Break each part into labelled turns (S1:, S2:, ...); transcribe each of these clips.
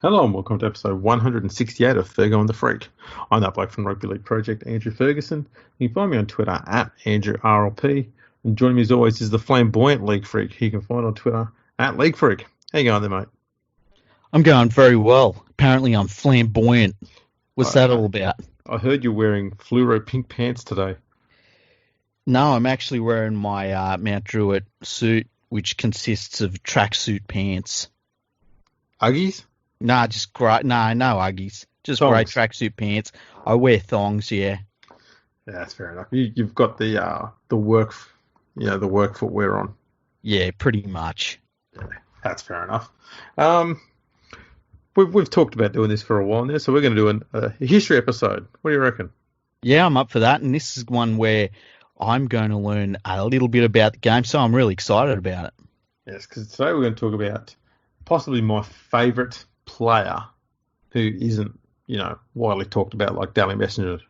S1: Hello and welcome to episode 168 of Fergo and the Freak. I'm that bloke from Rugby League Project, Andrew Ferguson. You can find me on Twitter at AndrewRLP. And joining me as always is the flamboyant League Freak. You can find on Twitter at League Freak. How you going there, mate?
S2: I'm going very well. Apparently I'm flamboyant. What's that all about?
S1: I heard you're wearing fluoro pink pants today.
S2: No, I'm actually wearing my Mount Druitt suit, which consists of tracksuit pants.
S1: Uggies?
S2: Nah, just great. Nah, no Uggies. Just
S1: Thongs.
S2: great tracksuit pants. I wear thongs, yeah.
S1: Yeah, that's fair enough. You've got the work, the work footwear on.
S2: Yeah, pretty much.
S1: Yeah, that's fair enough. We've talked about doing this for a while now, so we're going to do a history episode. What do you reckon?
S2: Yeah, I'm up for that, and this is one where I'm going to learn a little bit about the game, so I'm really excited about it.
S1: Yes, because today we're going to talk about possibly my favourite player who isn't, widely talked about like Daily Messenger,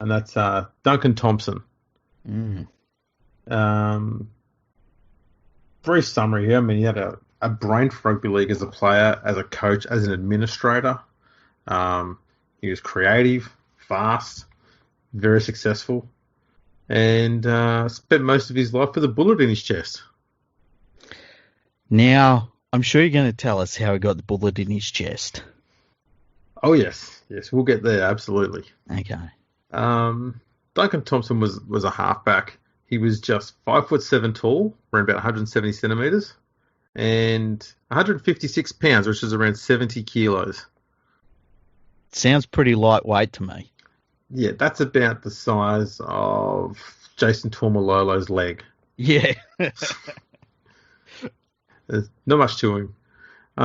S1: and that's Duncan Thompson. Brief summary here. I mean, he had a brain for rugby league as a player, as a coach, as an administrator. He was creative, fast, very successful, and spent most of his life with a bullet in his chest.
S2: Now, I'm sure you're going to tell us how he got the bullet in his chest.
S1: Oh, yes, we'll get there, absolutely.
S2: Okay.
S1: Duncan Thompson was a halfback. He was just 5'7" tall, around about 170 centimetres, and 156 pounds, which is around 70 kilos.
S2: Sounds pretty lightweight to me.
S1: Yeah, that's about the size of Jason Taumalolo's leg.
S2: Yeah.
S1: There's not much to him. He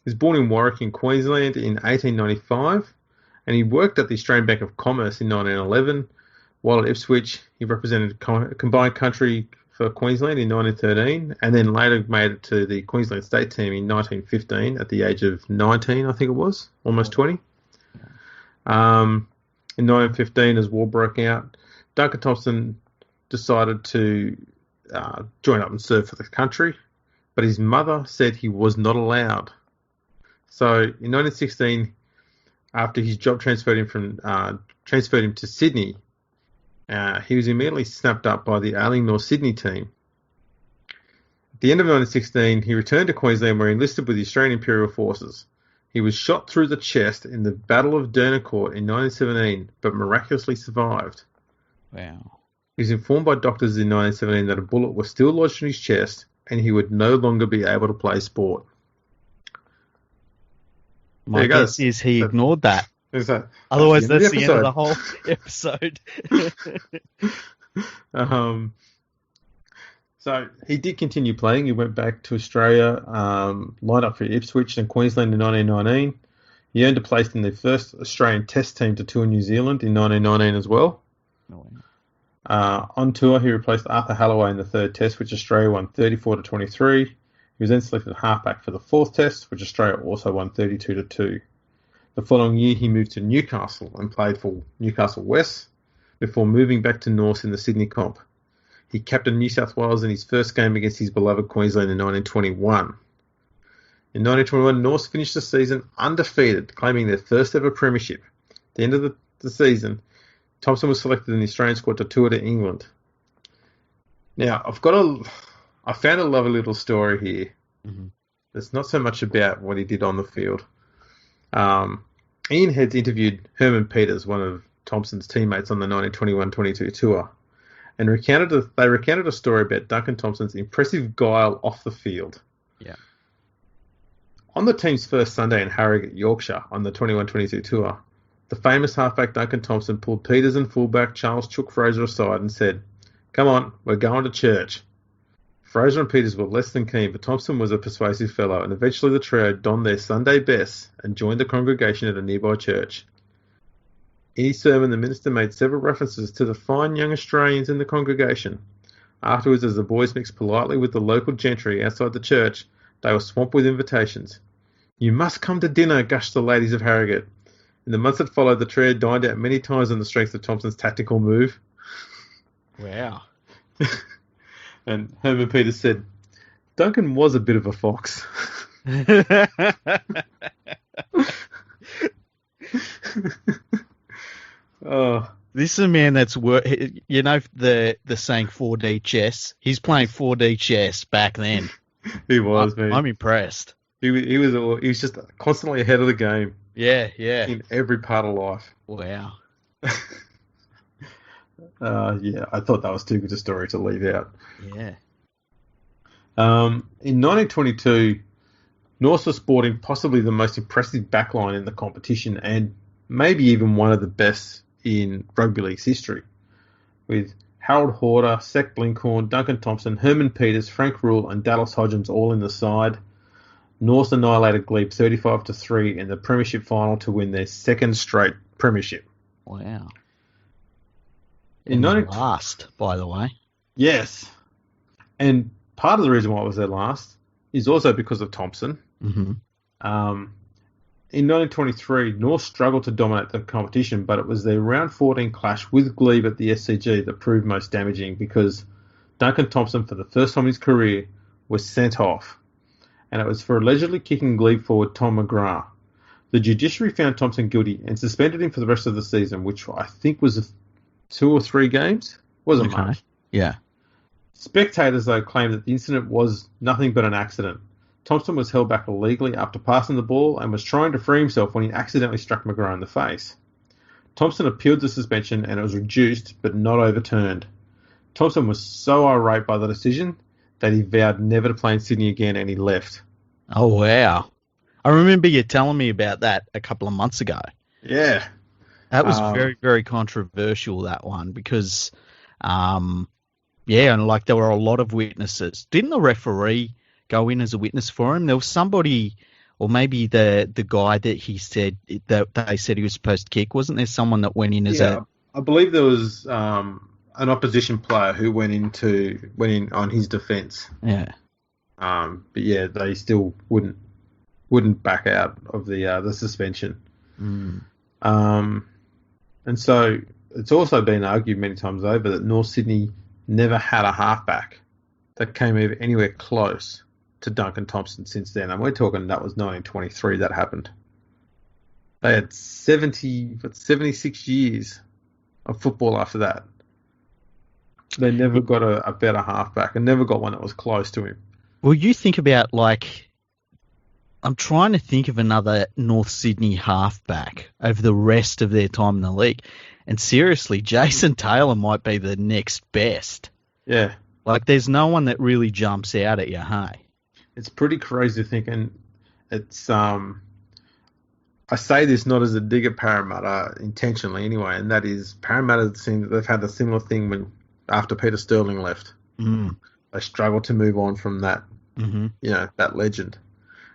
S1: was born in Warwick in Queensland in 1895, and he worked at the Australian Bank of Commerce in 1911. While at Ipswich, he represented combined country for Queensland in 1913, and then later made it to the Queensland state team in 1915 at the age of 19, I think it was, almost 20. In 1915, as war broke out, Duncan Thompson decided to join up and serve for the country, but his mother said he was not allowed. So in 1916, after his job transferred him to Sydney, he was immediately snapped up by the Ailing North Sydney team. At the end of 1916, he returned to Queensland where he enlisted with the Australian Imperial Forces. He was shot through the chest in the Battle of Dernicourt in 1917, but miraculously survived.
S2: Wow.
S1: He was informed by doctors in 1917 that a bullet was still lodged in his chest and he would no longer be able to play sport.
S2: My guess is he ignored that. Otherwise, that's the end of the whole episode.
S1: So he did continue playing. He went back to Australia, lined up for Ipswich and Queensland in 1919. He earned a place in the first Australian Test team to tour New Zealand in 1919 as well. On tour, he replaced Arthur Halloway in the third Test, which Australia won 34-23. He was then selected halfback for the fourth Test, which Australia also won 32-2. The following year, he moved to Newcastle and played for Newcastle West before moving back to North in the Sydney comp. He captained New South Wales in his first game against his beloved Queensland in 1921. In 1921, North finished the season undefeated, claiming their first ever premiership. At the end of the season, Thompson was selected in the Australian squad to tour to England. Now, I found a lovely little story here.
S2: Mm-hmm.
S1: It's not so much about what he did on the field. Ian Heads interviewed Herman Peters, one of Thompson's teammates on the 1921-22 tour, and they recounted a story about Duncan Thompson's impressive guile off the field.
S2: Yeah.
S1: On the team's first Sunday in Harrogate, Yorkshire, on the 21-22 tour, the famous halfback Duncan Thompson pulled Peters and fullback Charles Chook Fraser aside and said, "Come on, we're going to church." Fraser and Peters were less than keen, but Thompson was a persuasive fellow, and eventually the trio donned their Sunday best and joined the congregation at a nearby church. In his sermon, the minister made several references to the fine young Australians in the congregation. Afterwards, as the boys mixed politely with the local gentry outside the church, they were swamped with invitations. "You must come to dinner," gushed the ladies of Harrogate. In the months that followed, the trio dined out many times on the strength of Thompson's tactical move.
S2: Wow.
S1: And Herman Peters said, "Duncan was a bit of a fox." Oh,
S2: This is a man that's the saying 4D chess. He's playing 4D chess back then.
S1: he was, man.
S2: I'm impressed.
S1: He was just constantly ahead of the game
S2: Yeah.
S1: in every part of life.
S2: Wow.
S1: Yeah, I thought that was too good a story to leave out.
S2: Yeah.
S1: In 1922, North was sporting possibly the most impressive backline in the competition and maybe even one of the best in Rugby League's history, with Harold Horder, Sec Blinkhorn, Duncan Thompson, Herman Peters, Frank Rule and Dallas Hodgins all in the side. North annihilated Glebe 35-3 in the premiership final to win their second straight premiership.
S2: Wow.
S1: In
S2: last, by the way.
S1: Yes. And part of the reason why it was their last is also because of Thompson.
S2: Mm-hmm.
S1: In 1923, North struggled to dominate the competition, but it was their round 14 clash with Glebe at the SCG that proved most damaging because Duncan Thompson, for the first time in his career, was sent off. And it was for allegedly kicking Glebe forward Tom McGrath. The judiciary found Thompson guilty and suspended him for the rest of the season, which I think was 2 or 3 games. Wasn't much.
S2: Yeah.
S1: Spectators, though, claimed that the incident was nothing but an accident. Thompson was held back illegally after passing the ball and was trying to free himself when he accidentally struck McGrath in the face. Thompson appealed the suspension and it was reduced but not overturned. Thompson was so irate by the decision that he vowed never to play in Sydney again and he left.
S2: Oh, wow. I remember you telling me about that a couple of months ago.
S1: Yeah.
S2: That was very, very controversial, that one, because, and like there were a lot of witnesses. Didn't the referee go in as a witness for him? There was somebody, or maybe the guy that he said that they said he was supposed to kick. Wasn't there someone that went in as a?
S1: I believe there was an opposition player who went in on his defence.
S2: Yeah.
S1: But yeah, they still wouldn't back out of the suspension.
S2: Mm.
S1: And so it's also been argued many times over that North Sydney never had a halfback that came anywhere close to Duncan Thompson since then. And we're talking that was 1923 that happened. They had 76 years of football after that. They never got a better halfback and never got one that was close to him.
S2: Well, you think about, like, I'm trying to think of another North Sydney halfback over the rest of their time in the league. And seriously, Jason Taylor might be the next best.
S1: Yeah.
S2: Like, there's no one that really jumps out at you, hey?
S1: It's pretty crazy to think, and it's, I say this not as a dig at Parramatta intentionally anyway, and that is Parramatta seem that they've had a similar thing after Peter Sterling left.
S2: Mm.
S1: They struggled to move on from that,
S2: mm-hmm.
S1: That legend.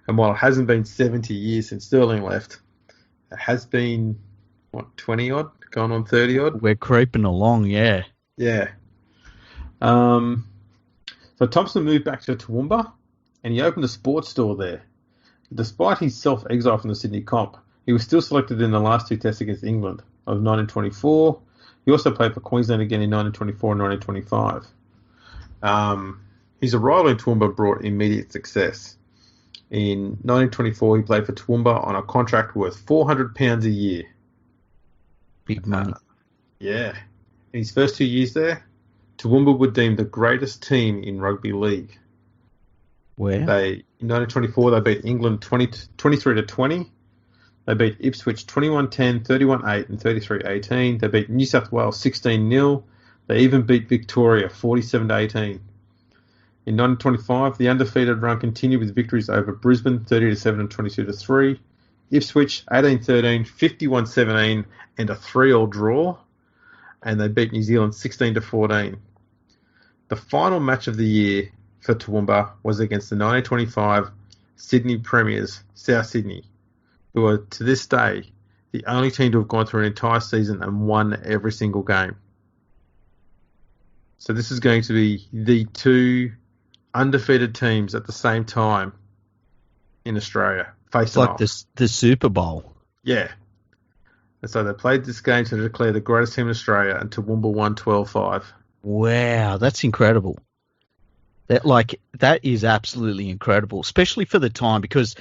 S1: And while it hasn't been 70 years since Sterling left, it has been, 20-odd? Going on 30-odd?
S2: We're creeping along, yeah.
S1: Yeah. So Thompson moved back to Toowoomba, and he opened a sports store there. Despite his self-exile from the Sydney comp, he was still selected in the last 2 tests against England of 1924. He also played for Queensland again in 1924 and 1925. His arrival in Toowoomba brought immediate success. In 1924, he played for Toowoomba on a contract worth £400 a year.
S2: Big money.
S1: Yeah. In his first 2 years there, Toowoomba were deemed the greatest team in Rugby League.
S2: Where?
S1: In 1924, they beat England 23-20. They beat Ipswich 21-10, 31-8 and 33-18. They beat New South Wales 16-0. They even beat Victoria 47-18. In 1925, the undefeated run continued with victories over Brisbane 30-7 and 22-3, Ipswich 18-13, 51-17 and a 3-3 draw, and they beat New Zealand 16-14. The final match of the year for Toowoomba was against the 1925 Sydney Premiers, South Sydney, who are to this day the only team to have gone through an entire season and won every single game. So this is going to be the 2 undefeated teams at the same time in Australia facing off.
S2: Like the Super Bowl.
S1: Yeah. And so they played this game to declare the greatest team in Australia, and Toowoomba won 12-5.
S2: Wow, that's incredible. That is absolutely incredible, especially for the time, because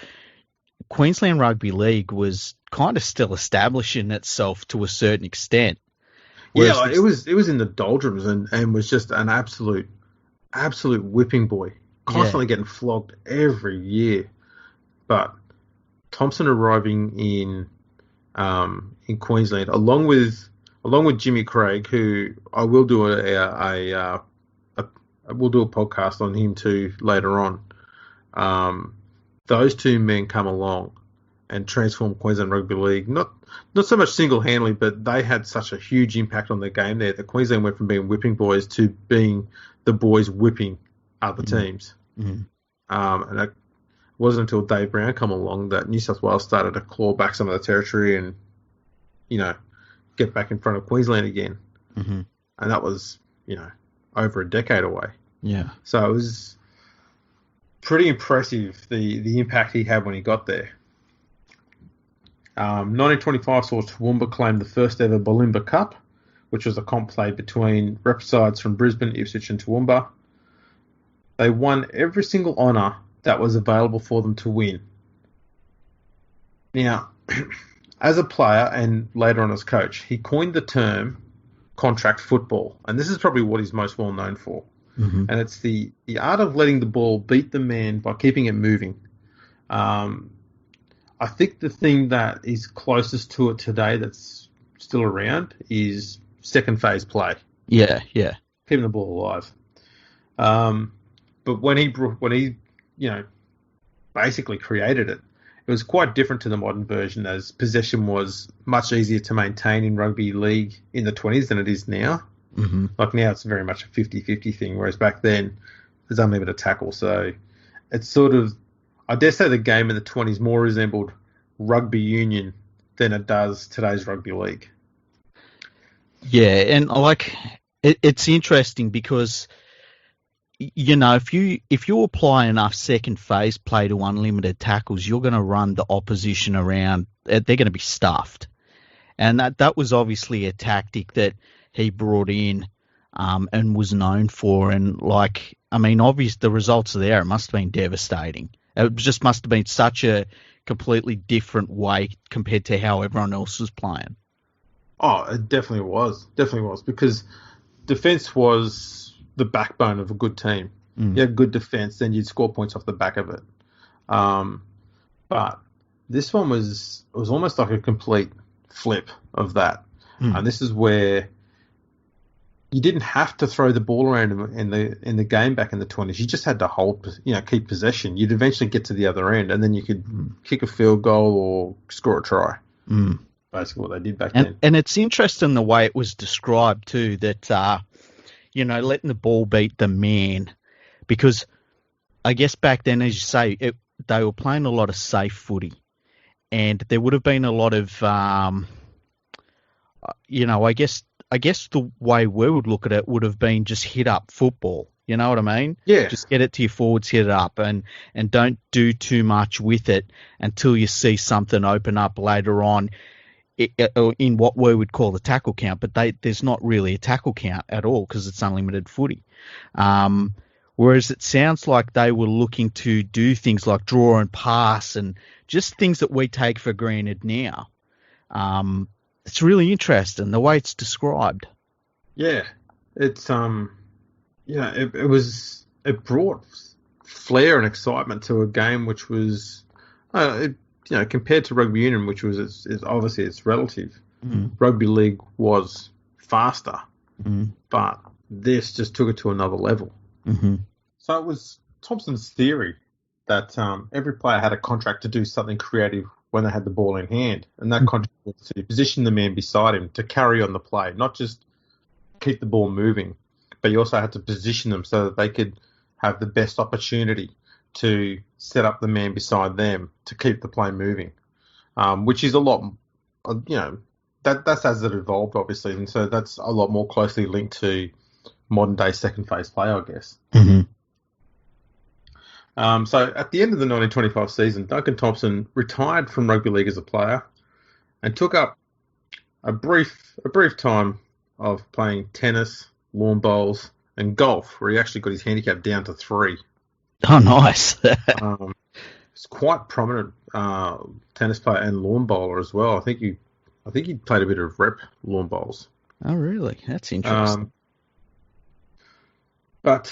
S2: Queensland Rugby League was kind of still establishing itself to a certain extent.
S1: Yeah, like it was in the doldrums and was just an absolute whipping boy, constantly getting flogged every year. But Thompson arriving in Queensland, along with Jimmy Craig, who I will do we'll do a podcast on him too later on. Those two men come along and transform Queensland Rugby League. Not so much single-handedly, but they had such a huge impact on the game there that Queensland went from being whipping boys to being the boys whipping other teams.
S2: Mm-hmm.
S1: And it wasn't until Dave Brown come along that New South Wales started to claw back some of the territory and, get back in front of Queensland again.
S2: Mm-hmm.
S1: And that was, over a decade away.
S2: Yeah.
S1: So it was pretty impressive, the impact he had when he got there. 1925 saw Toowoomba claim the first ever Bulimba Cup, which was a comp played between rep sides from Brisbane, Ipswich and Toowoomba. They won every single honour that was available for them to win. Now, as a player and later on as coach, he coined the term contract football, and this is probably what he's most well known for.
S2: Mm-hmm.
S1: And it's the art of letting the ball beat the man by keeping it moving. I think the thing that is closest to it today that's still around is second phase play.
S2: Yeah.
S1: Keeping the ball alive. But when he basically created it, it was quite different to the modern version, as possession was much easier to maintain in rugby league in the 20s than it is now.
S2: Mm-hmm.
S1: Like now it's very much a 50-50 thing, whereas back then there's unlimited tackle. So it's sort of, I dare say the game in the 20s more resembled rugby union than it does today's rugby league.
S2: Yeah, and it's interesting because, if you apply enough second phase play to unlimited tackles, you're going to run the opposition around. They're going to be stuffed. And that was obviously a tactic that he brought in and was known for. And, obviously the results are there. It must have been devastating. It just must have been such a completely different way compared to how everyone else was playing.
S1: Oh, it definitely was. Because defence was the backbone of a good team. You had good defence, then you'd score points off the back of it. But this one was almost like a complete flip of that. And this is where you didn't have to throw the ball around in the game back in the 20s. You just had to keep possession. You'd eventually get to the other end, and then you could kick a field goal or score a try. Basically what they did back then.
S2: And it's interesting the way it was described too, that letting the ball beat the man, because I guess back then, as you say, they were playing a lot of safe footy, and there would have been a lot of, I guess the way we would look at it would have been just hit up football. You know what I mean?
S1: Yeah.
S2: Just get it to your forwards, hit it up, and don't do too much with it until you see something open up later on in what we would call the tackle count. But there's not really a tackle count at all because it's unlimited footy. Whereas it sounds like they were looking to do things like draw and pass and just things that we take for granted now. It's really interesting the way it's described.
S1: Yeah, it's it brought flair and excitement to a game which was, compared to rugby union, which was obviously it's relative. Rugby league was faster, but this just took it to another level. So it was Thompson's theory that every player had a contract to do something creative when they had the ball in hand, and that contract was to position the man beside him to carry on the play, not just keep the ball moving, but you also had to position them so that they could have the best opportunity to set up the man beside them to keep the play moving, which is a lot, that's as it evolved, obviously, and so that's a lot more closely linked to modern day second phase play, I guess. So at the end of the 1925 season, Duncan Thompson retired from rugby league as a player and took up a brief time of playing tennis, lawn bowls, and golf, where he actually got his handicap down to 3.
S2: Oh, nice.
S1: It's quite prominent tennis player and lawn bowler as well. I think he played a bit of rep lawn bowls.
S2: Oh, really? That's interesting.
S1: But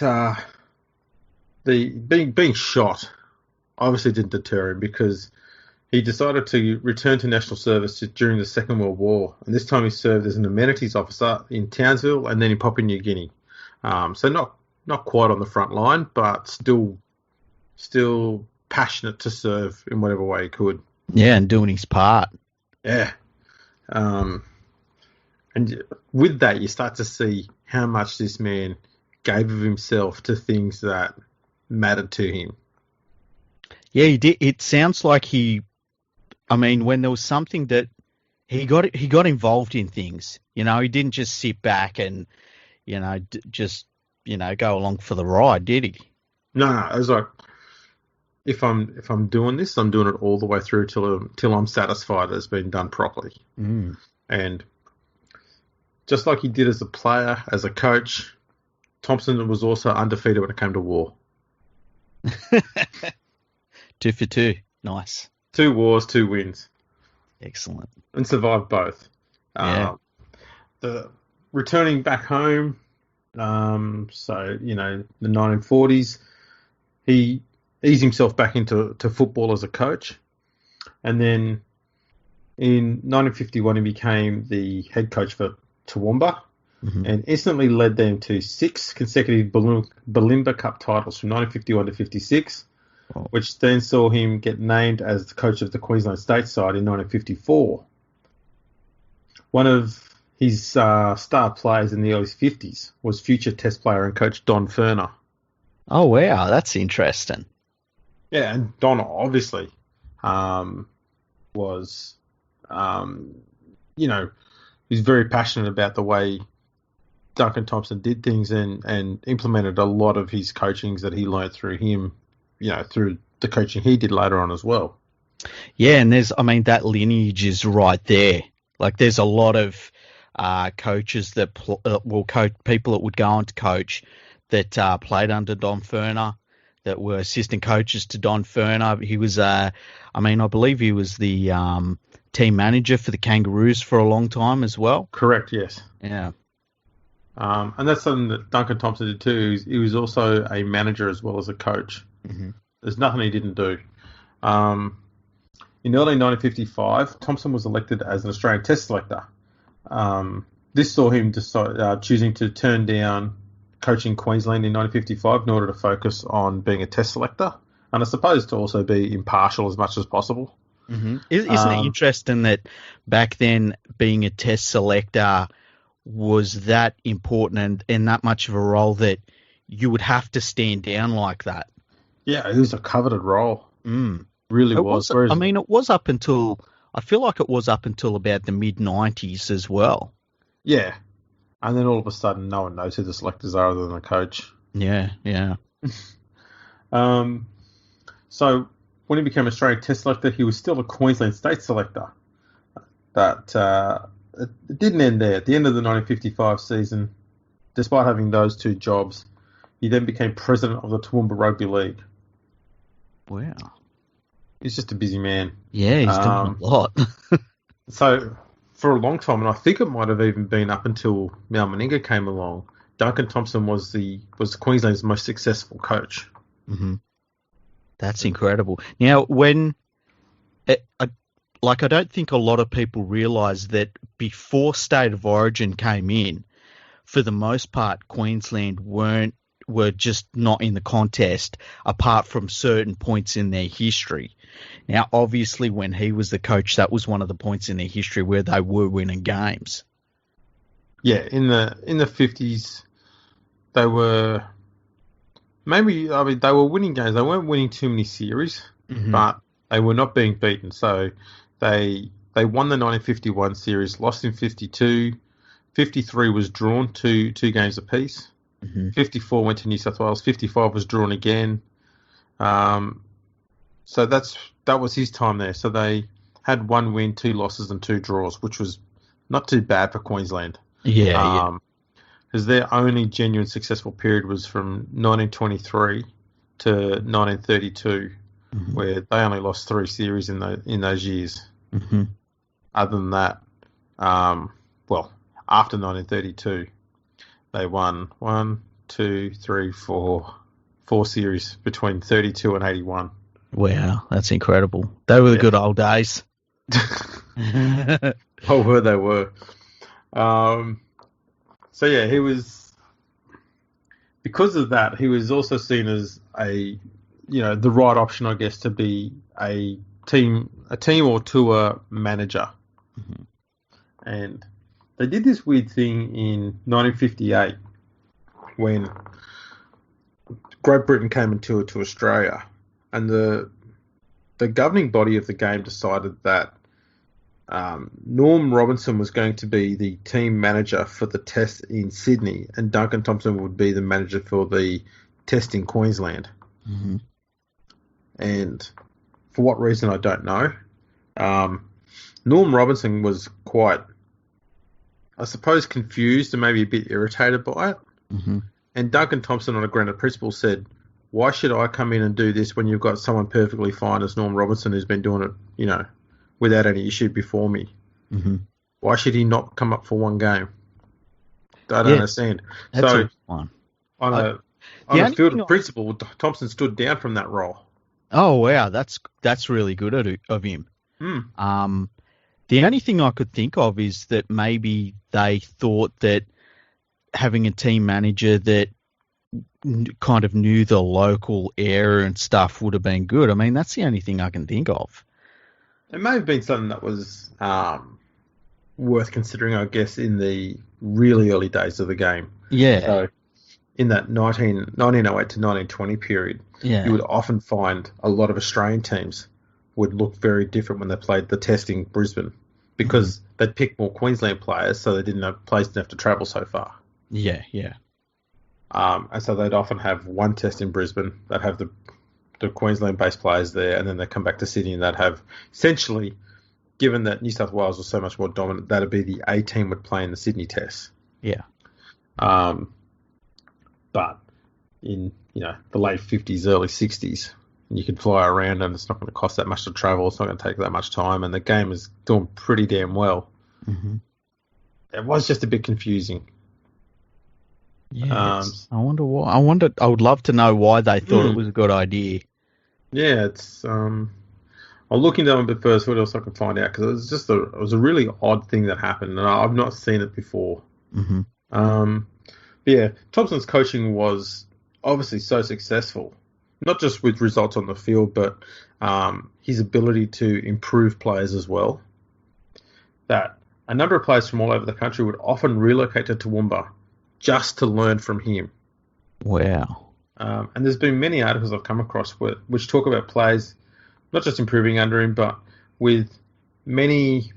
S1: the being shot obviously didn't deter him, because he decided to return to national service during the Second World War, and this time he served as an amenities officer in Townsville and then in Papua New Guinea. So not quite on the front line, but still passionate to serve in whatever way he could.
S2: Yeah, and doing his part.
S1: Yeah. And with that, you start to see how much this man gave of himself to things that mattered to him.
S2: Yeah, he did. It sounds like when there was something that he got involved in things. He didn't just sit back and, go along for the ride, did he?
S1: No, it was like, if I'm doing this, I'm doing it all the way through till I'm satisfied that it's been done properly.
S2: Mm.
S1: And just like he did as a player, as a coach, Thompson was also undefeated when it came to war.
S2: 2 for 2. Nice.
S1: 2 wars, 2 wins.
S2: Excellent.
S1: And survived both.
S2: Yeah.
S1: The returning back home, the 1940s, he eased himself back into football as a coach. And then in 1951, he became the head coach for Toowoomba, and instantly led them to 6 consecutive Balimba Cup titles from 1951 to 56, which then saw him get named as the coach of the Queensland State side in 1954. One of his star players in the early 50s was future Test player and coach Don Furner.
S2: Oh, wow, that's interesting.
S1: Yeah, and Don obviously was, he's very passionate about the way Duncan Thompson did things and implemented a lot of his coachings that he learned through him, through the coaching he did later on as well.
S2: Yeah, and that lineage is right there. Like, there's a lot of coaches that will coach, people that would go on to coach that played under Don Furner, that were assistant coaches to Don Furner. He was, I believe he was the team manager for the Kangaroos for a long time as well.
S1: Correct, yes.
S2: Yeah.
S1: And that's something that Duncan Thompson did too. He was also a manager as well as a coach.
S2: Mm-hmm.
S1: There's nothing he didn't do. In early 1955, Thompson was elected as an Australian Test selector. This saw him choosing to turn down coaching Queensland in 1955 in order to focus on being a Test selector, and I suppose to also be impartial as much as possible.
S2: Mm-hmm. Isn't it interesting that back then being a Test selector was that important and that much of a role that you would have to stand down like that?
S1: Yeah, it was a coveted role. Really was.
S2: It was up until, I feel like it was up until about the mid-90s as well.
S1: Yeah. And then all of a sudden, no one knows who the selectors are other than the coach.
S2: Yeah.
S1: So when he became Australian Test selector, he was still a Queensland State selector. But it didn't end there. At the end of the 1955 season, despite having those 2 jobs, he then became president of the Toowoomba Rugby League.
S2: Wow.
S1: He's just a busy man.
S2: Yeah, he's doing a lot.
S1: So for a long time, and I think it might have even been up until Mal Meninga came along, Duncan Thompson was Queensland's most successful coach.
S2: Mm-hmm. That's incredible. Now, I don't think a lot of people realise that before State of Origin came in, for the most part, Queensland were just not in the contest apart from certain points in their history. Now, obviously, when he was the coach, that was one of the points in their history where they were winning games.
S1: Yeah, in the 50s, they were they were winning games. They weren't winning too many series, but they were not being beaten. So they won the 1951 series, lost in 52. 53 was drawn to 2 games apiece. 54 went to New South Wales. 55 was drawn again. So that was his time there. So they had 1 win, 2 losses, and 2 draws, which was not too bad for Queensland.
S2: Yeah.
S1: Because their only genuine successful period was from 1923 to 1932, where they only lost 3 series in those years.
S2: Mm-hmm.
S1: Other than that, after 1932, they won 4 series between 32 and 81.
S2: Wow, that's incredible. They were the good old days.
S1: Oh, they were. So yeah, he was, because of that, he was also seen as the right option, I guess, to be a team or tour manager.
S2: Mm-hmm.
S1: And they did this weird thing in 1958 when Great Britain came and toured to Australia, and the governing body of the game decided that Norm Robinson was going to be the team manager for the test in Sydney, and Duncan Thompson would be the manager for the test in Queensland.
S2: Mm-hmm.
S1: And for what reason, I don't know. Norm Robinson was quite, I suppose, confused and maybe a bit irritated by it.
S2: Mm-hmm.
S1: And Duncan Thompson, on a grounded principle, said, "Why should I come in and do this when you've got someone perfectly fine as Norm Robinson who's been doing it, without any issue before me?
S2: Mm-hmm.
S1: Why should he not come up for one game?" I don't understand.
S2: That's
S1: on a field of principle, Thompson stood down from that role.
S2: Oh wow, that's really good of him.
S1: Mm.
S2: The only thing I could think of is that maybe they thought that having a team manager that kind of knew the local area and stuff would have been good. I mean, that's the only thing I can think of.
S1: It may have been something that was worth considering, I guess, in the really early days of the game.
S2: Yeah.
S1: So in that 1908 to 1920 period, you would often find a lot of Australian teams would look very different when they played the test in Brisbane, because they'd pick more Queensland players, so they didn't have to travel so far.
S2: Yeah, yeah.
S1: And so they'd often have one test in Brisbane. They'd have the Queensland-based players there, and then they'd come back to Sydney, and they'd have, essentially, given that New South Wales was so much more dominant, that'd be the A team would play in the Sydney test.
S2: Yeah.
S1: But in the late 50s, early 60s, you could fly around, and it's not going to cost that much to travel. It's not going to take that much time, and the game is doing pretty damn well.
S2: Mm-hmm.
S1: It was just a bit confusing.
S2: Yeah, I wonder why. I would love to know why they thought it was a good idea.
S1: Yeah, it's. I'll look into it a bit first. What else I can find out, because it was a really odd thing that happened, and I've not seen it before.
S2: Mm-hmm.
S1: Yeah, Thompson's coaching was obviously so successful, not just with results on the field, but his ability to improve players as well. That a number of players from all over the country would often relocate to Toowoomba just to learn from him.
S2: Wow.
S1: And there's been many articles I've come across which talk about players not just improving under him, but with many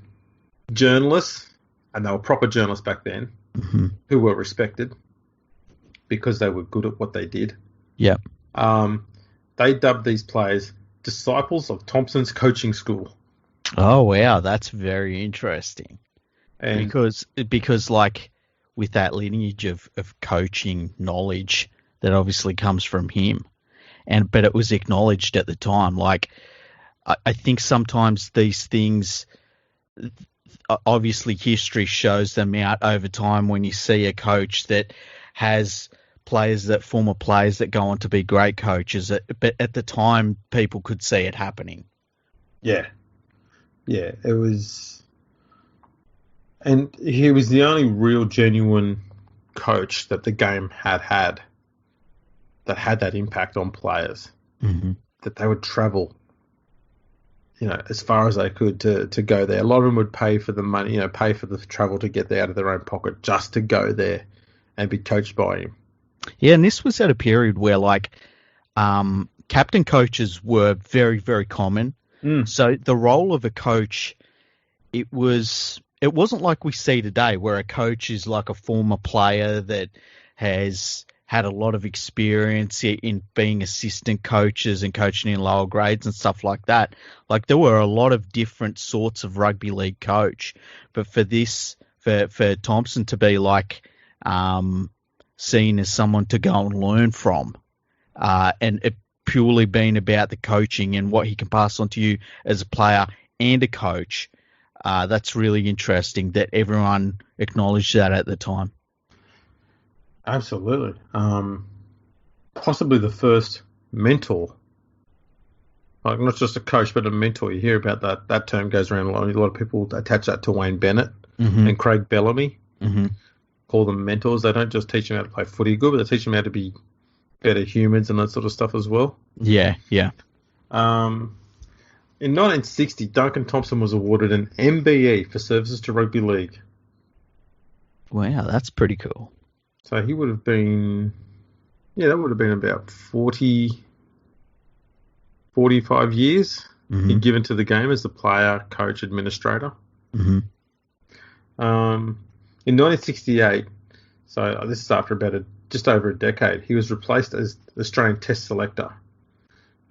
S1: journalists, and they were proper journalists back then, who were respected because they were good at what they did.
S2: Yep.
S1: They dubbed these players disciples of Thompson's coaching school.
S2: Oh, wow. That's very interesting.
S1: And
S2: because like, with that lineage of coaching knowledge that obviously comes from him, but it was acknowledged at the time. Like, I think sometimes these things, obviously history shows them out over time when you see a coach that has former players that go on to be great coaches. But at the time, people could see it happening.
S1: Yeah. Yeah, it was... And he was the only real, genuine coach that the game had that had that impact on players.
S2: Mm-hmm.
S1: That they would travel, as far as they could to go there. A lot of them would pay for the money, pay for the travel to get there out of their own pocket just to go there and be coached by him.
S2: Yeah, and this was at a period where, like, captain coaches were very, very common. So the role of a coach, it wasn't like we see today, where a coach is like a former player that has had a lot of experience in being assistant coaches and coaching in lower grades and stuff like that. Like, there were a lot of different sorts of rugby league coach, but for Thompson to be like seen as someone to go and learn from, and purely been about the coaching and what he can pass on to you as a player and a coach. That's really interesting that everyone acknowledged that at the time.
S1: Absolutely. Possibly the first mentor, like not just a coach, but a mentor. You hear about that. That term goes around a lot. A lot of people attach that to Wayne Bennett and Craig Bellamy. Call them mentors. They don't just teach them how to play footy good, but they teach them how to be better humans and that sort of stuff as well.
S2: Yeah.
S1: In 1960, Duncan Thompson was awarded an MBE for services to rugby league.
S2: Wow, that's pretty cool.
S1: So he would have been, that would have been about 45 years he'd given to the game as the player, coach, administrator. In 1968, so this is after about just over a decade, he was replaced as Australian Test selector,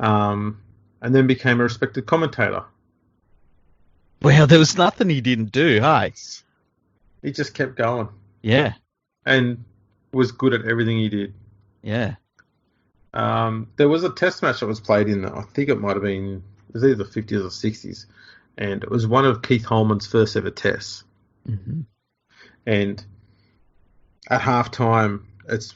S1: and then became a respected commentator.
S2: Wow, there was nothing he didn't do, hey?
S1: He just kept going.
S2: Yeah.
S1: And was good at everything he did.
S2: Yeah.
S1: There was a test match that was played in, I think it might have been, it was either the 50s or 60s, and it was one of Keith Holman's first ever tests. And at halftime, it's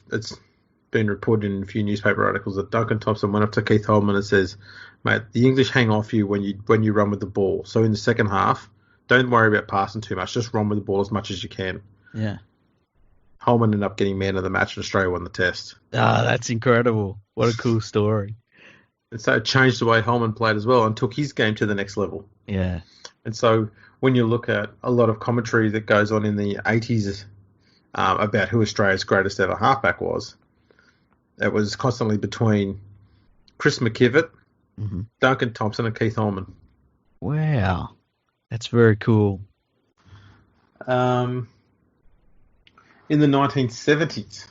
S1: been reported in a few newspaper articles that Duncan Thompson went up to Keith Holman and says, "Mate, the English hang off you when you run with the ball. So in the second half, don't worry about passing too much. Just run with the ball as much as you can."
S2: Yeah.
S1: Holman ended up getting man of the match and Australia won the test.
S2: That's incredible. What a cool story.
S1: And so it changed the way Holman played as well and took his game to the next level.
S2: Yeah.
S1: And so when you look at a lot of commentary that goes on in the 80s about who Australia's greatest ever halfback was, it was constantly between Chris McKivitt, Duncan Thompson, and Keith Holman.
S2: Wow. That's very cool.
S1: In the 1970s,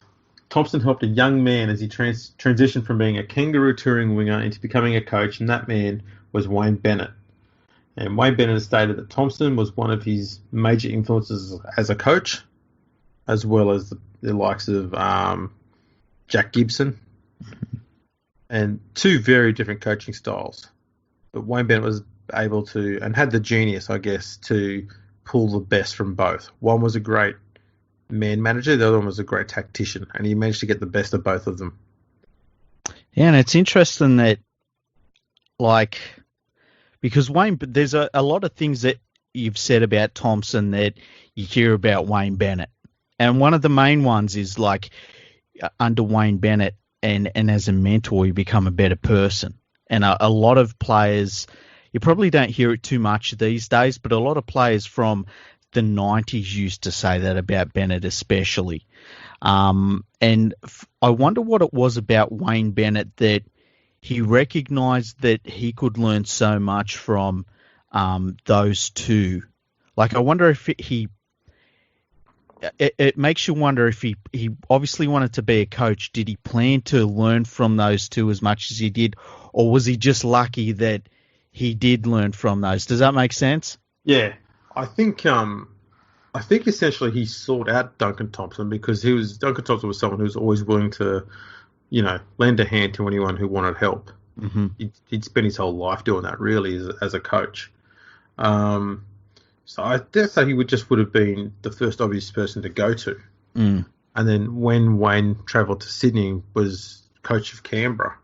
S1: Thompson helped a young man as he transitioned from being a kangaroo touring winger into becoming a coach, and that man was Wayne Bennett. And Wayne Bennett has stated that Thompson was one of his major influences as a coach, as well as the likes of Jack Gibson, and two very different coaching styles. But Wayne Bennett was able to, and had the genius, I guess, to pull the best from both. One was a great man manager, the other one was a great tactician, and he managed to get the best of both of them.
S2: Yeah, and it's interesting that, like, because Wayne, there's a lot of things that you've said about Thompson that you hear about Wayne Bennett. And one of the main ones is, like, under Wayne Bennett and as a mentor, you become a better person. And a lot of players, you probably don't hear it too much these days, but a lot of players from the 90s used to say that about Bennett especially. And I wonder what it was about Wayne Bennett that he recognised that he could learn so much from those two. Like, I wonder if it makes you wonder if he obviously wanted to be a coach. Did he plan to learn from those two as much as he did? Or was he just lucky that he did learn from those? Does that make sense?
S1: Yeah. I think essentially he sought out Duncan Thompson because Duncan Thompson was someone who was always willing to, lend a hand to anyone who wanted help. He'd spent his whole life doing that, really, as a coach. So I dare say he would have been the first obvious person to go to. And then when Wayne travelled to Sydney, was coach of Canberra.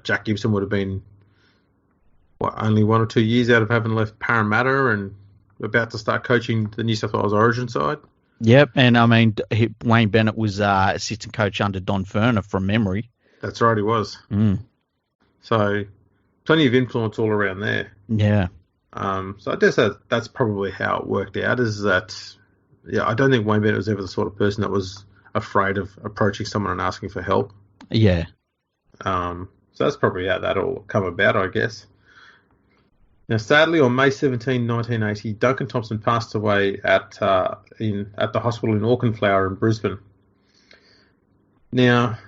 S1: Jack Gibson would have been only 1 or 2 years out of having left Parramatta and about to start coaching the New South Wales Origin side.
S2: Yep, and I mean, Wayne Bennett was assistant coach under Don Furner from memory.
S1: That's right, he was. So plenty of influence all around there.
S2: Yeah.
S1: So I guess that's probably how it worked out, is that, I don't think Wayne Bennett was ever the sort of person that was afraid of approaching someone and asking for help.
S2: Yeah.
S1: So that's probably how that all come about, I guess. Now, sadly, on May 17, 1980, Duncan Thompson passed away at the hospital in Auchenflower in Brisbane. Now,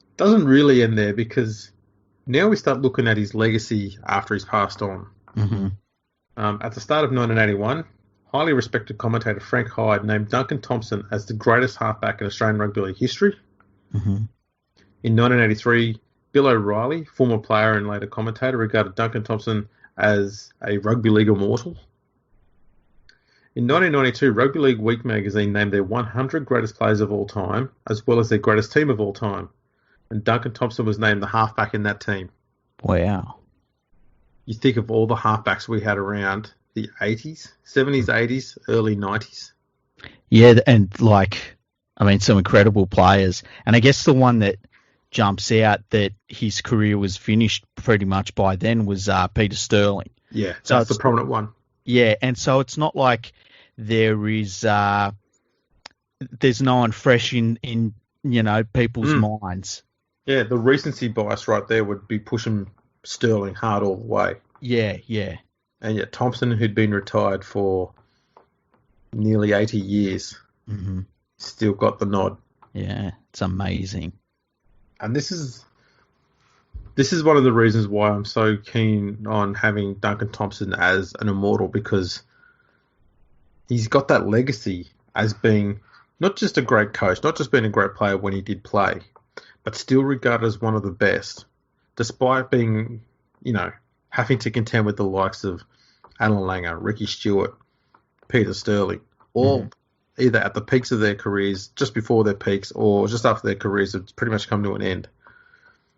S1: it doesn't really end there, because now we start looking at his legacy after he's passed on. At the start of 1981, highly respected commentator Frank Hyde named Duncan Thompson as the greatest halfback in Australian rugby league history. In 1983, Bill O'Reilly, former player and later commentator, regarded Duncan Thompson as a Rugby League immortal. In 1992, Rugby League Week magazine named their 100 greatest players of all time, as well as their greatest team of all time. And Duncan Thompson was named the halfback in that team.
S2: Wow.
S1: You think of all the halfbacks we had around the 80s, 70s, 80s, early 90s.
S2: Yeah, and some incredible players. And I guess the one that jumps out that his career was finished pretty much by then was Peter Sterling.
S1: Yeah, so that's the prominent one.
S2: Yeah, and so it's not like there's no one fresh in people's minds.
S1: Yeah, the recency bias right there would be pushing Sterling hard all the way.
S2: Yeah, yeah.
S1: And yet Thompson, who'd been retired for nearly 80 years, still got the nod.
S2: Yeah, it's amazing.
S1: And this is one of the reasons why I'm so keen on having Duncan Thompson as an immortal, because he's got that legacy as being not just a great coach, not just being a great player when he did play, but still regarded as one of the best, despite being, having to contend with the likes of Alan Langer, Ricky Stewart, Peter Sterling, all either at the peaks of their careers, just before their peaks, or just after their careers have pretty much come to an end.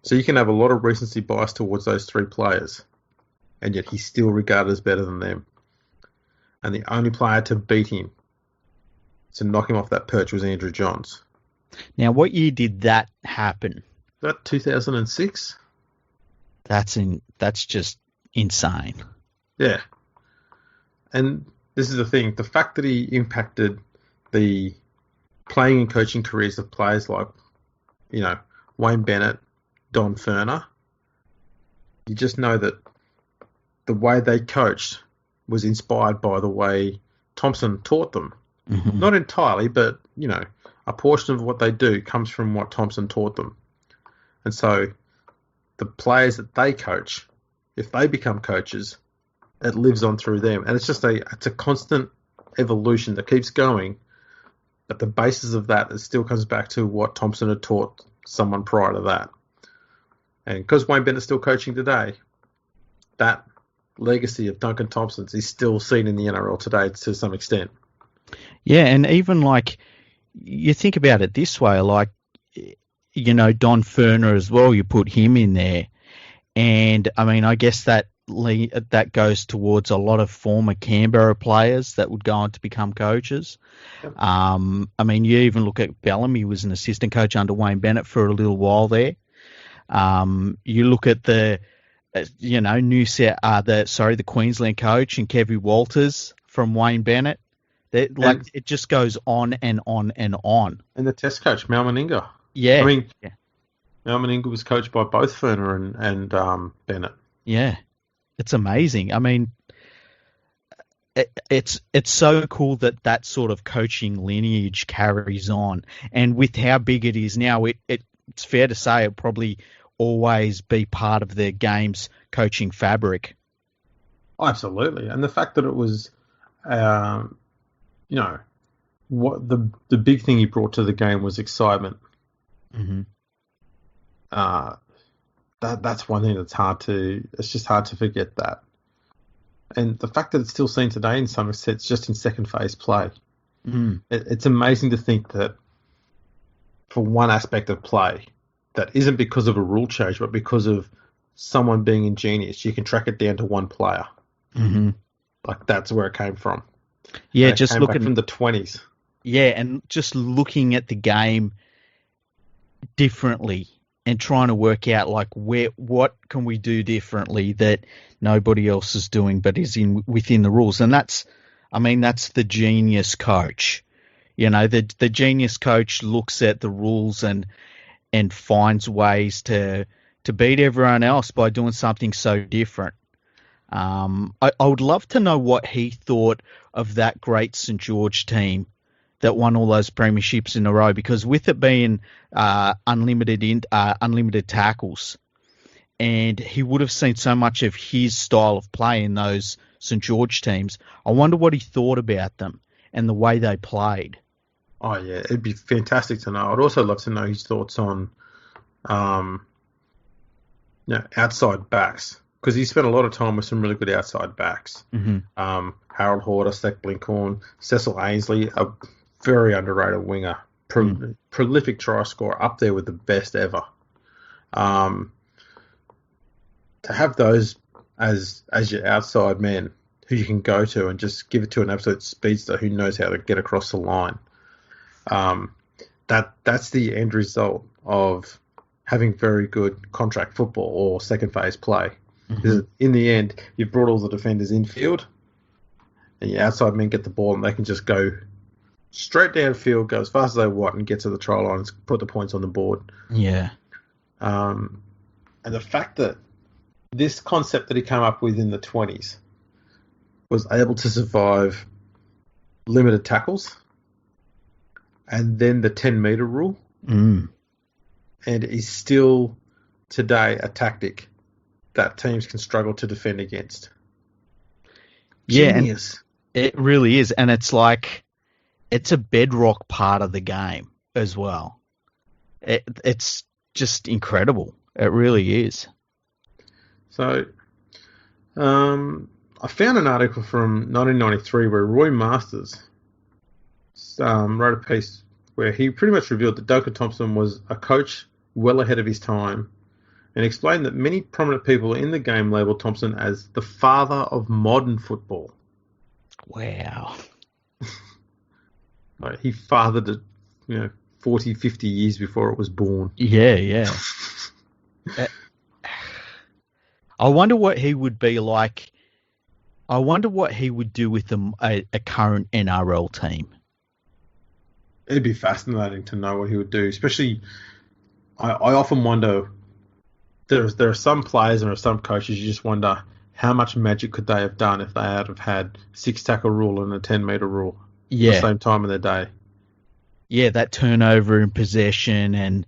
S1: So you can have a lot of recency bias towards those three players, and yet he's still regarded as better than them. And the only player to beat him, to knock him off that perch, was Andrew Johns.
S2: Now, what year did that happen?
S1: That 2006.
S2: That's just insane.
S1: Yeah. And this is the thing. The fact that he impacted the playing and coaching careers of players like, Wayne Bennett, Don Furner, you just know that the way they coached was inspired by the way Thompson taught them. Mm-hmm. Not entirely, but, a portion of what they do comes from what Thompson taught them. And so the players that they coach, if they become coaches, it lives on through them. And it's just it's a constant evolution that keeps going. But the basis of that, it still comes back to what Thompson had taught someone prior to that. And because Wayne Bennett's still coaching today, that legacy of Duncan Thompson's is still seen in the NRL today to some extent.
S2: Yeah, and even you think about it this way, Don Furner as well, you put him in there. And, I guess that goes towards a lot of former Canberra players that would go on to become coaches. Yep. You even look at Bellamy, was an assistant coach under Wayne Bennett for a little while there. You look at the Queensland coach and Kevin Walters from Wayne Bennett. It just goes on and on and on. And
S1: the Test coach, Mal Meninga.
S2: Yeah.
S1: Mal Meninga was coached by both Furner and Bennett.
S2: Yeah. It's amazing. It's so cool that sort of coaching lineage carries on. And with how big it is now, it's fair to say it'll probably always be part of their game's coaching fabric.
S1: Oh, absolutely. And the fact that it was, what the big thing he brought to the game was excitement.
S2: Mm-hmm.
S1: That's one thing it's just hard to forget that. And the fact that it's still seen today in some sets just in second phase play.
S2: Mm.
S1: It's amazing to think that for one aspect of play that isn't because of a rule change, but because of someone being ingenious, you can track it down to one player.
S2: Mm-hmm.
S1: That's where it came from.
S2: Yeah,
S1: and
S2: just looking
S1: from the 20s.
S2: Yeah, and just looking at the game differently and trying to work out what can we do differently that nobody else is doing but is within the rules. And that's the genius coach. The genius coach looks at the rules and finds ways to beat everyone else by doing something so different. I would love to know what he thought of that great St. George team that won all those premierships in a row, because with it being unlimited tackles, and he would have seen so much of his style of play in those St. George teams, I wonder what he thought about them and the way they played.
S1: Oh, yeah, it'd be fantastic to know. I'd also love to know his thoughts on outside backs, because he spent a lot of time with some really good outside backs.
S2: Mm-hmm.
S1: Harold Horder, Seth Blinkhorn, Cecil Ainsley, a very underrated winger, prolific try scorer, up there with the best ever. To have those as your outside men who you can go to and just give it to an absolute speedster who knows how to get across the line. That's the end result of having very good contract football or second phase play. Because in the end, you've brought all the defenders infield, and your outside men get the ball and they can just go straight downfield, go as fast as they want, and get to the try line and put the points on the board.
S2: Yeah.
S1: And the fact that this concept that he came up with in the 20s was able to survive limited tackles and then the 10-metre rule, and is still today a tactic that teams can struggle to defend against. Genius.
S2: Yeah, it really is. And it's like, it's a bedrock part of the game as well. It's just incredible. It really is.
S1: So, I found an article from 1993 where Roy Masters wrote a piece where he pretty much revealed that Duncan Thompson was a coach well ahead of his time, and explained that many prominent people in the game labelled Thompson as the father of modern football.
S2: Wow.
S1: Like, he fathered it, 40, 50 years before it was born.
S2: Yeah. I wonder what he would be like. I wonder what he would do with a current NRL team.
S1: It'd be fascinating to know what he would do, especially I often wonder, there are some players and there are some coaches, you just wonder how much magic could they have done if they had 6-tackle rule and a 10-metre rule at the same time of their day.
S2: Yeah, that turnover in possession and,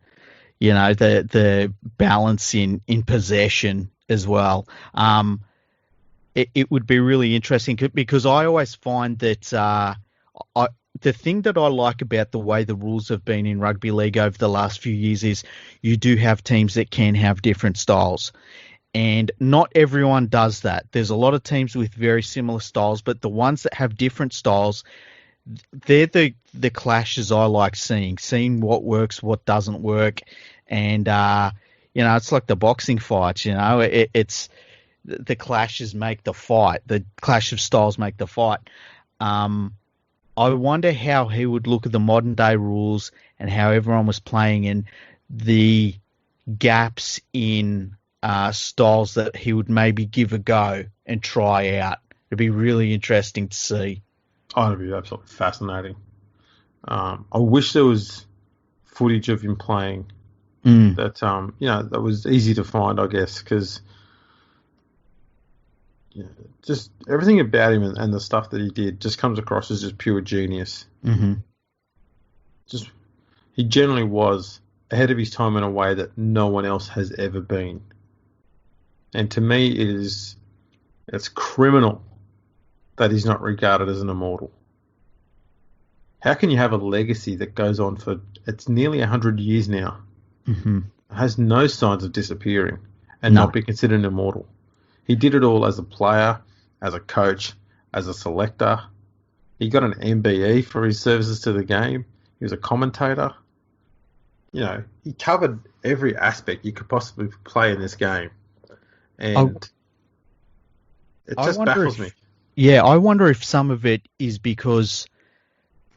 S2: the balance in possession as well. It would be really interesting because I always find that the thing that I like about the way the rules have been in rugby league over the last few years is you do have teams that can have different styles. And not everyone does that. There's a lot of teams with very similar styles, but the ones that have different styles, they're the clashes I like seeing what works, what doesn't work. And, it's like the boxing fights, it's the clashes make the fight. The clash of styles make the fight. I wonder how he would look at the modern day rules and how everyone was playing and the gaps in styles that he would maybe give a go and try out. It'd be really interesting to see.
S1: Oh, it'd be absolutely fascinating. I wish there was footage of him playing that, that was easy to find, I guess, because just everything about him and the stuff that he did just comes across as just pure genius.
S2: Mm-hmm.
S1: He generally was ahead of his time in a way that no one else has ever been. And to me, it's criminal that he's not regarded as an immortal. How can you have a legacy that goes on for, it's nearly 100 years now, it has no signs of disappearing and not be considered an immortal? He did it all as a player, as a coach, as a selector. He got an MBE for his services to the game. He was a commentator. He covered every aspect you could possibly play in this game. And it just baffles me.
S2: Yeah, I wonder if some of it is because,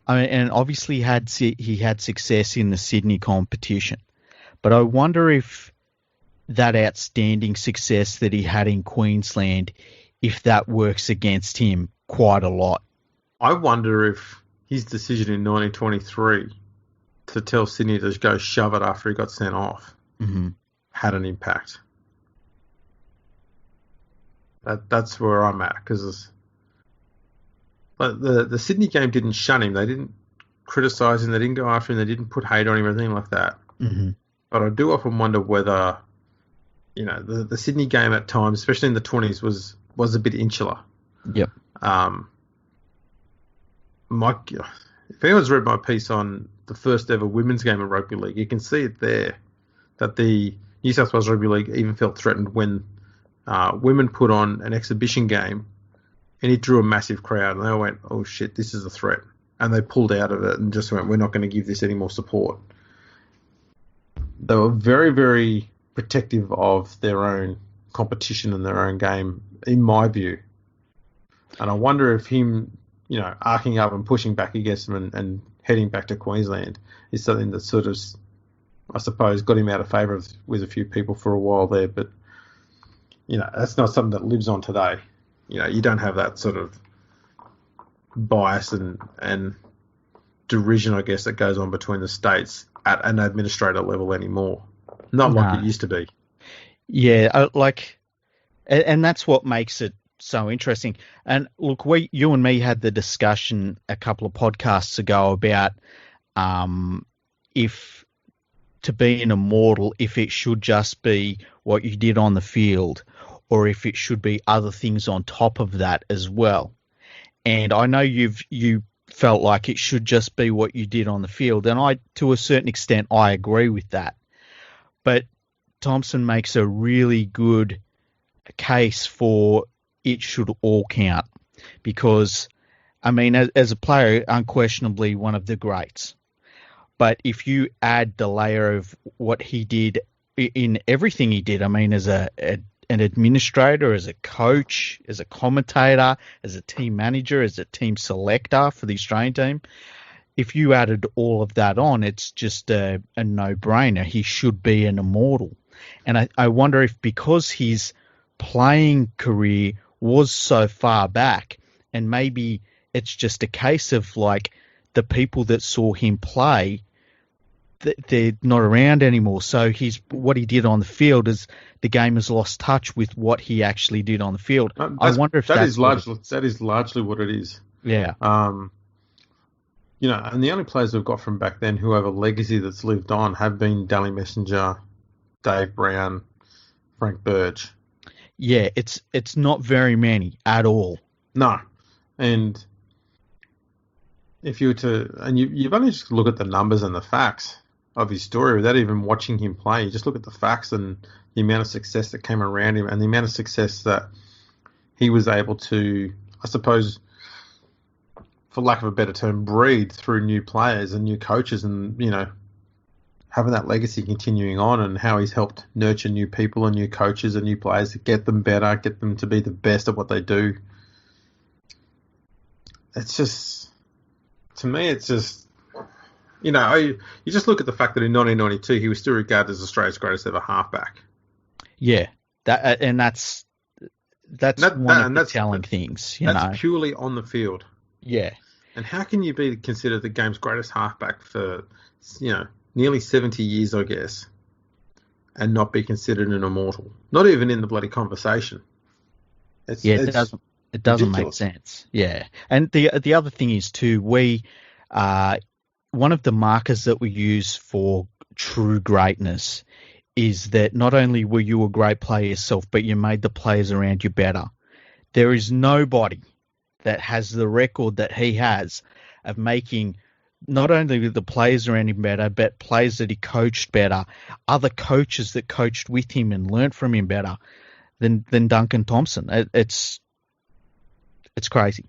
S2: and obviously he had success in the Sydney competition, but I wonder if that outstanding success that he had in Queensland, if that works against him quite a lot.
S1: I wonder if his decision in 1923 to tell Sydney to go shove it after he got sent off had an impact. That's where I'm at, but the Sydney game didn't shun him. They didn't criticise him. They didn't go after him. They didn't put hate on him or anything like that. But I do often wonder whether, the Sydney game at times, especially in the 20s, was a bit insular.
S2: Yep.
S1: If anyone's read my piece on the first ever women's game of rugby league, you can see it there. that the New South Wales Rugby League even felt threatened when women put on an exhibition game and it drew a massive crowd, and they went, oh shit, this is a threat. And they pulled out of it and just went, we're not going to give this any more support. They were very, very protective of their own competition and their own game, in my view. And I wonder if him, arcing up and pushing back against them and heading back to Queensland is something that sort of, I suppose, got him out of favour with a few people for a while there. But, that's not something that lives on today. You don't have that sort of bias and derision, I guess, that goes on between the states at an administrator level anymore. Not like it used to be.
S2: Yeah, and that's what makes it so interesting. And look, you and me had the discussion a couple of podcasts ago about if to be an immortal, if it should just be what you did on the field, or if it should be other things on top of that as well. And I know you felt like it should just be what you did on the field, and to a certain extent, I agree with that. But Thompson makes a really good case for it should all count, because, I mean, as a player, unquestionably one of the greats. But if you add the layer of what he did in everything he did, I mean, as an administrator, as a coach, as a commentator, as a team manager, as a team selector for the Australian team, if you added all of that on, it's just a no-brainer. He should be an immortal. And I wonder if because his playing career was so far back, and maybe it's just a case of like the people that saw him play, they're not around anymore. So what he did on the field is the game has lost touch with what he actually did on the field. I wonder if that is
S1: largely what it is.
S2: Yeah.
S1: And the only players we've got from back then who have a legacy that's lived on have been Dally Messenger, Dave Brown, Frank Burge.
S2: Yeah, it's not very many at all.
S1: No. And if you were to, and you've only just look at the numbers and the facts of his story without even watching him play. You just look at the facts and the amount of success that came around him and the amount of success that he was able to, I suppose, for lack of a better term, breed through new players and new coaches, and, having that legacy continuing on, and how he's helped nurture new people and new coaches and new players to get them better, get them to be the best at what they do. It's just, to me, it's just, you just look at the fact that in 1992 he was still regarded as Australia's greatest ever halfback.
S2: Yeah, that's one of the telling things.
S1: That's purely on the field.
S2: Yeah.
S1: And how can you be considered the game's greatest halfback for, nearly 70 years, I guess, and not be considered an immortal? Not even in the bloody conversation.
S2: It doesn't make sense. Yeah. And the other thing is too, one of the markers that we use for true greatness is that not only were you a great player yourself, but you made the players around you better. There is nobody that has the record that he has of making not only the players around him better, but players that he coached better, other coaches that coached with him and learnt from him better than Duncan Thompson. It's crazy.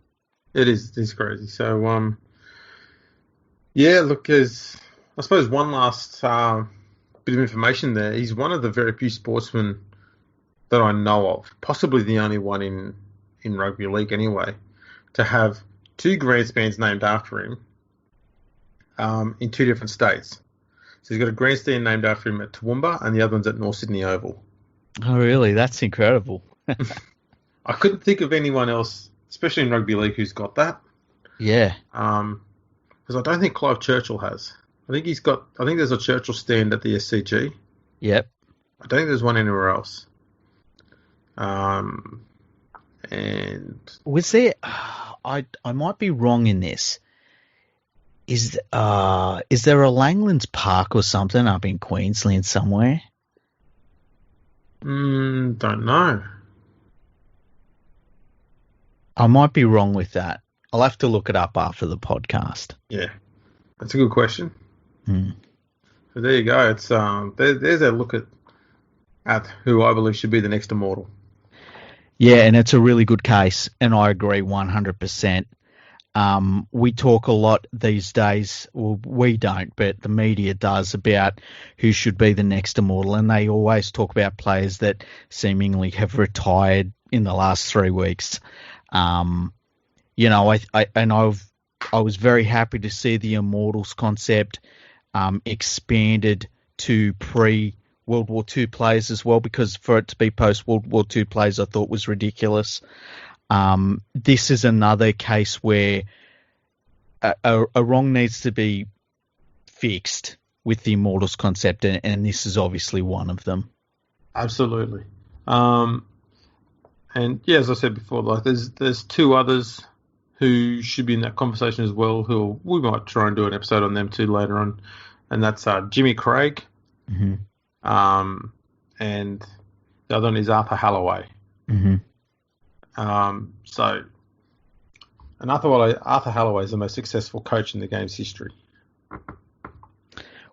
S1: It's crazy. So, look, there's, I suppose, one last bit of information there. He's one of the very few sportsmen that I know of, possibly the only one in rugby league anyway, to have two grandstands named after him in two different states. So he's got a grandstand named after him at Toowoomba, and the other one's at North Sydney Oval.
S2: Oh, really? That's incredible.
S1: I couldn't think of anyone else, especially in rugby league, who's got that.
S2: Yeah.
S1: Because I don't think Clive Churchill has. I think there's a Churchill stand at the SCG.
S2: Yep.
S1: I don't think there's one anywhere else. And
S2: was there? I might be wrong in this. Is there a Langlands Park or something up in Queensland somewhere?
S1: Don't know.
S2: I might be wrong with that. I'll have to look it up after the podcast.
S1: Yeah, that's a good question. So there you go. It's there's a look at who I believe should be the next immortal.
S2: Yeah, and it's a really good case, and I agree 100%. We talk a lot these days, well, we don't, but the media does, about who should be the next immortal, and they always talk about players that seemingly have retired in the last 3 weeks. You know, I was very happy to see the immortals concept expanded to pre-World War II players as well, because for it to be post-World War II players, I thought was ridiculous. This is another case where a wrong needs to be fixed with the immortals concept, and this is obviously one of them.
S1: Absolutely. And yeah, as I said before, like there's 2 others who should be in that conversation as well, who we might try and do an episode on them too later on, and that's Jimmy Craig,
S2: Mm-hmm.
S1: and the other one is Arthur Halloway.
S2: Mm-hmm.
S1: So, and Arthur Halloway is the most successful coach in the game's history.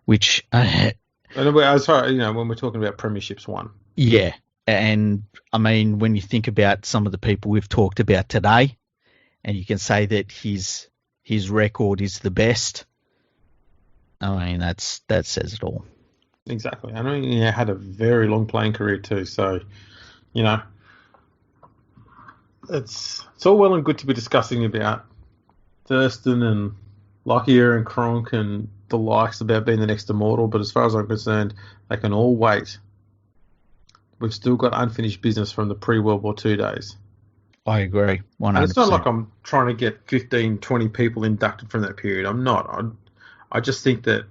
S2: Which,
S1: and as far when we're talking about premierships won.
S2: Yeah, and I mean, when you think about some of the people we've talked about today, and you can say that his record is the best, I mean, that says it all.
S1: Exactly. I mean, he had a very long playing career too, so, it's all well and good to be discussing about Thurston and Lockyer and Cronk and the likes about being the next immortal, but as far as I'm concerned, they can all wait. We've still got unfinished business from the pre-World War II days.
S2: I agree, 100%.
S1: And it's not like I'm trying to get 15, 20 people inducted from that period. I'm not. I just think that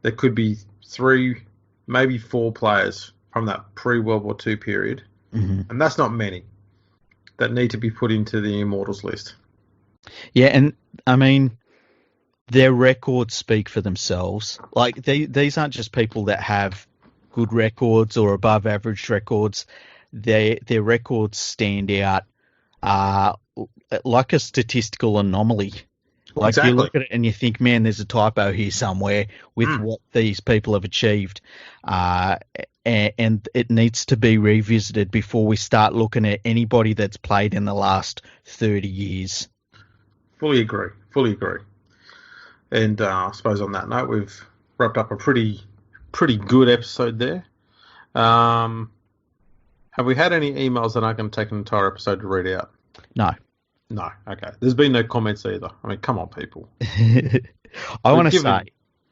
S1: there could be 3, maybe 4 players from that pre-World War II period,
S2: mm-hmm.
S1: and that's not many, that need to be put into the Immortals list.
S2: Yeah, and I mean, their records speak for themselves. Like, these aren't just people that have good records or above average records. Their records stand out like a statistical anomaly. Like, exactly. You look at it and you think, man, there's a typo here somewhere with what these people have achieved. And it needs to be revisited before we start looking at anybody that's played in the last 30 years.
S1: Fully agree. And I suppose on that note, we've wrapped up a pretty good episode there. Have we had any emails that aren't going to take an entire episode to read out?
S2: No.
S1: No, okay. There's been no comments either. I mean, come on, people.
S2: I want to say...
S1: I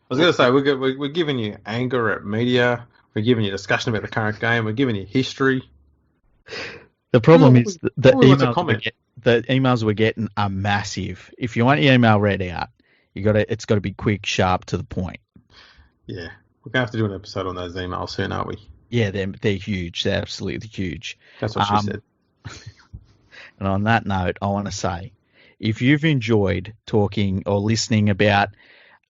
S1: was going to say, we're giving you anger at media. We're giving you discussion about the current game. We're giving you history.
S2: The problem is the emails we're getting are massive. If you want your email read out, it's got to be quick, sharp, to the point.
S1: Yeah, we're going to have to do an episode on those emails soon, aren't we?
S2: Yeah, they're huge. They're absolutely huge.
S1: That's what she said.
S2: And on that note, I want to say, if you've enjoyed talking or listening about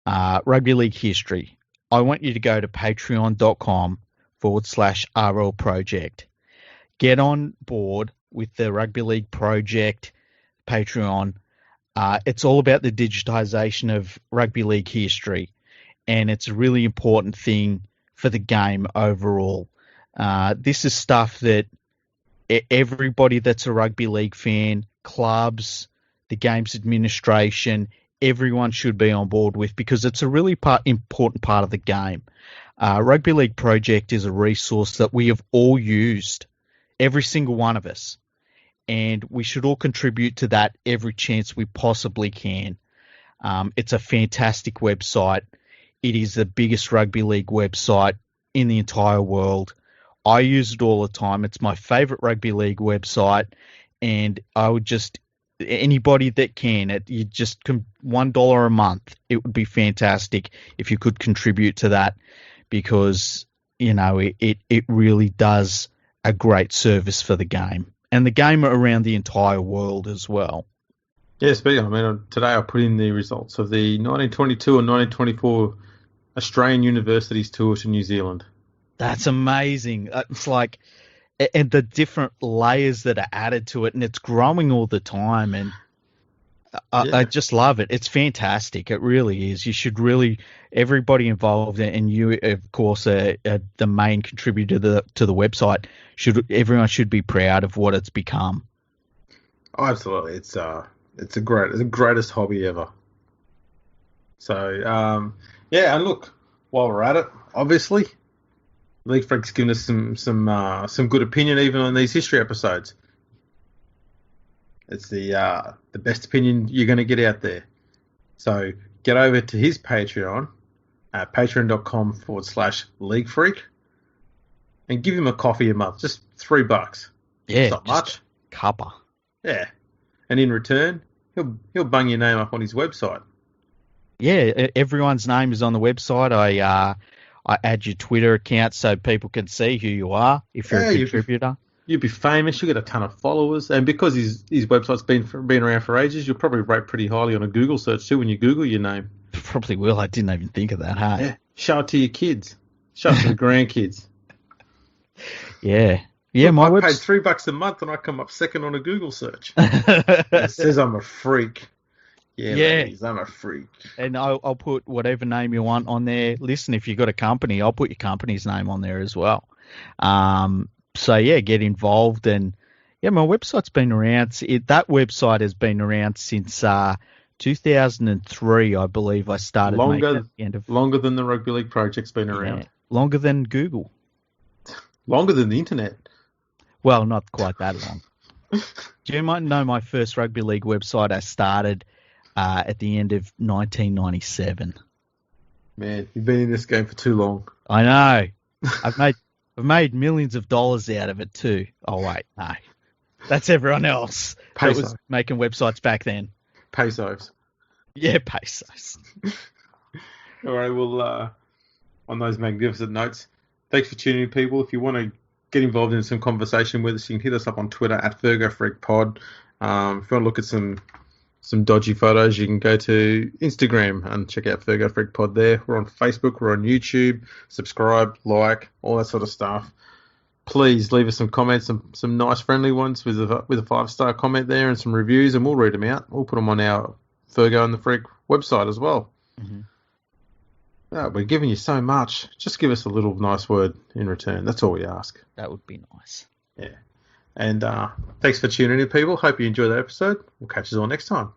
S2: rugby league history, I want you to go to patreon.com/RL Project. Get on board with the Rugby League Project Patreon. It's all about the digitization of rugby league history, and it's a really important thing for the game overall. This is stuff that everybody that's a rugby league fan, clubs, the game's administration, everyone should be on board with, because it's a really important part of the game. Rugby League Project is a resource that we have all used, every single one of us, and we should all contribute to that every chance we possibly can. It's a fantastic website. It is the biggest rugby league website in the entire world. I use it all the time. It's my favorite rugby league website, and I would just, anybody that can, you just $1 a month, it would be fantastic if you could contribute to that, because it really does a great service for the game and the game around the entire world as well.
S1: Yeah, speaking of, today I put in the results of the 1922 and 1924 Australian Universities tour to New Zealand.
S2: That's amazing. It's like, and the different layers that are added to it, and it's growing all the time. And I just love it. It's fantastic. It really is. You should really, everybody involved, and you, of course, are the main contributor to the website. Everyone should be proud of what it's become.
S1: Oh, absolutely. It's the greatest hobby ever. So, yeah, and look, while we're at it, obviously, League Freak's given us some good opinion even on these history episodes. It's the best opinion you're going to get out there. So get over to his Patreon at patreon.com/League Freak and give him a coffee a month, just $3.
S2: Yeah,
S1: it's not much.
S2: Cuppa.
S1: Yeah, and in return, he'll bung your name up on his website.
S2: Yeah, everyone's name is on the website. I add your Twitter account so people can see who you are if you're a contributor.
S1: You'd be famous. You get a ton of followers, and because his website's been around for ages, you'll probably rate pretty highly on a Google search too when you Google your name.
S2: Probably will. I didn't even think of that. Hey?
S1: Yeah, show it to your kids. Show it to the grandkids.
S2: Yeah.
S1: Look, I paid $3 a month, and I come up second on a Google search. It says I'm a freak. Yeah, ladies, I'm a freak.
S2: And I'll put whatever name you want on there. Listen, if you've got a company, I'll put your company's name on there as well. So, yeah, get involved. And, yeah, my website's been around. That website has been around since 2003, I believe I started.
S1: Longer than the Rugby League project's been around.
S2: Yeah, longer than Google.
S1: Longer than the internet.
S2: Well, not quite that long. Do you might know my first Rugby League website I started at the end of 1997.
S1: Man, you've been in this game for too long.
S2: I know. I've made millions of dollars out of it too. Oh wait, no, that's everyone else that was making websites back then.
S1: Pesos.
S2: Yeah, pesos.
S1: All right. Well, on those magnificent notes, thanks for tuning in, people. If you want to get involved in some conversation with us, you can hit us up on Twitter at FurgoFreakPod. If you want to look at some dodgy photos, you can go to Instagram and check out Furgo Freak Pod there. We're on Facebook, we're on YouTube. Subscribe, like, all that sort of stuff. Please leave us some comments, some nice friendly ones with a 5-star comment there and some reviews, and we'll read them out. We'll put them on our Furgo and the Freak website as well. Mm-hmm. We're giving you so much. Just give us a little nice word in return. That's all we ask.
S2: That would be nice.
S1: Yeah. And thanks for tuning in, people. Hope you enjoyed that episode. We'll catch you all next time.